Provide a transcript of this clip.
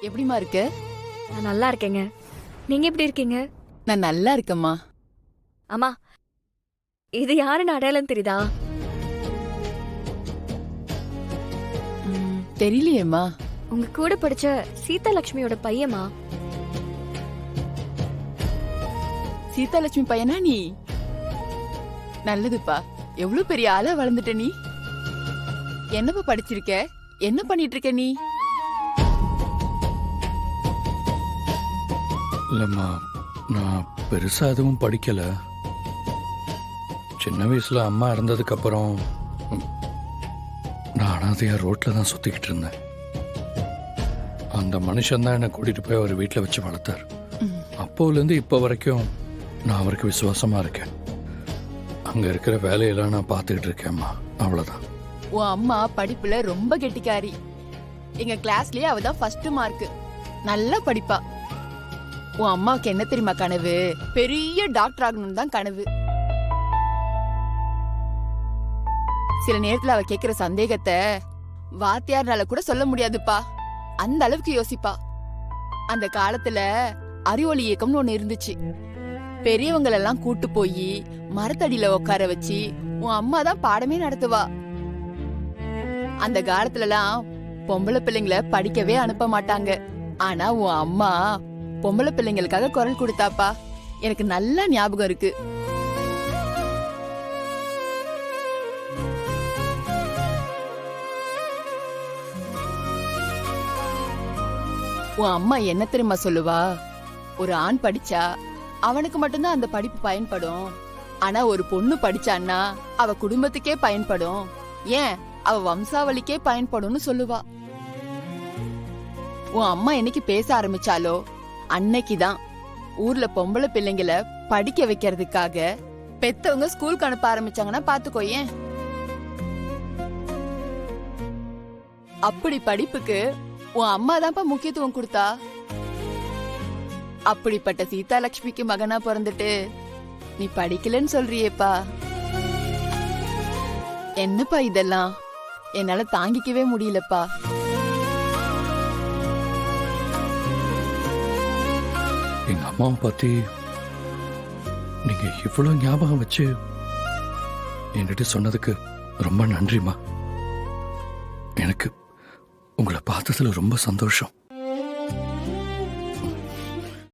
எப்படிமா இருக்க? நான் நல்லா இருக்கேங்க. நீங்க எப்படி இருக்கீங்க? நான் நல்லா இருக்கேம்மா. அம்மா, இது யாருன்னு அடையாளம் தெரியுதா? தெரியலையேம்மா. உங்க கூட படிச்ச சீதாலட்சுமியோட பையமா? சீதாலட்சுமி பையனா நீ? நல்லதுப்பா. எவ்வளவு பெரிய ஆளா வளர்ந்துட்ட நீ. என்னப்பா படிச்சிருக்க? என்ன பண்ணிட்டு இருக்க நீ? இல்லைம்மா, நான் பெருசா எதுவும் படிக்கல. சின்ன வயசுல அம்மா இறந்ததுக்கு அப்புறம் நான் அனாதையா ரோட்ல தான் சுத்திக்கிட்டு இருந்தேன். அந்த மனுஷன் தான் என்னை கூட்டிட்டு போய் அவர் வீட்டில் வச்சு வளர்த்தார். அப்போலேருந்து இப்போ வரைக்கும் நான் அவருக்கு விசுவாசமா இருக்கேன். அங்க இருக்கிற வேலையெல்லாம் நான் பார்த்துக்கிட்டு இருக்கேம்மா, அவ்வளவுதான். உன் அம்மா படிப்புல ரொம்ப கெட்டிக்காரி. எங்க கிளாஸ்லயே அவ தான் ஃபர்ஸ்ட் மார்க். நல்லா படிப்பா. உன் அம்மாவுக்கு என்ன தெரியுமா கனவு? பெரிய டாக்டர் ஆகணும்னு தான் கனவு. சில நேரத்துல அவ கேக்குற சந்தேகத்தை வாத்தியார்னால கூட சொல்ல முடியாதுப்பா. அந்த அளவுக்கு யோசிப்பா. அந்த காலத்துல அறிவொளி இயக்கம்னு ஒண்ணு இருந்துச்சு. பெரியவங்களெல்லாம் கூட்டு போய் மரத்தடியில உட்கார வச்சு உன் அம்மா தான் பாடமே நடத்துவா. அந்த காலத்துல எல்லாம் பொம்பளை பிள்ளைங்களை படிக்கவே அனுப்ப மாட்டாங்க. ஆனா உன் அம்மா பொம்பளை பிள்ளைங்களுக்காக குரல் கொடுத்தாப்பா. எனக்கு நல்லா ஞாபகம் இருக்கு. உன் அம்மா என்ன தெரியுமா சொல்லுவா? ஒரு ஆண் படிச்சா அவனுக்கு மட்டும்தான் அந்த படிப்பு பயன்படும். ஆனா ஒரு பொண்ணு படிச்சான்னா அவ குடும்பத்துக்கே பயன்படும். ஏன், அவ வம்சாவளிக்கே பயன்படும்னு சொல்லுவா. உன் அம்மா என்னைக்கு பேச ஆரம்பிச்சாலோ அன்னைக்குதான் ஊர்ல பொம்பளை பிள்ளைங்களை படிக்க வைக்கிறதுக்காக பெத்தவங்க ஸ்கூலுக்கு அனுப்ப ஆரம்பிச்சாங்கன்னா பாத்துக்கோ. ஏன், அப்படி படிப்புக்கு உன் அம்மா தான்ப்பா முக்கியத்துவம் கொடுத்தா. அப்படிப்பட்ட சீதாலட்சுமிக்கு மகனா பிறந்துட்டு நீ படிக்கலன்னு சொல்றியேப்பா. என்னப்பா இதெல்லாம்? என்னால தாங்கிக்கவே முடியலப்பா. எங்க அம்மாவை பத்தி நீங்க இவ்வளவு ஞாபகம் வச்சு என்கிட்ட சொன்னதுக்கு ரொம்ப நன்றிம்மா. எனக்கு உங்களை பார்த்ததுல ரொம்ப சந்தோஷம்.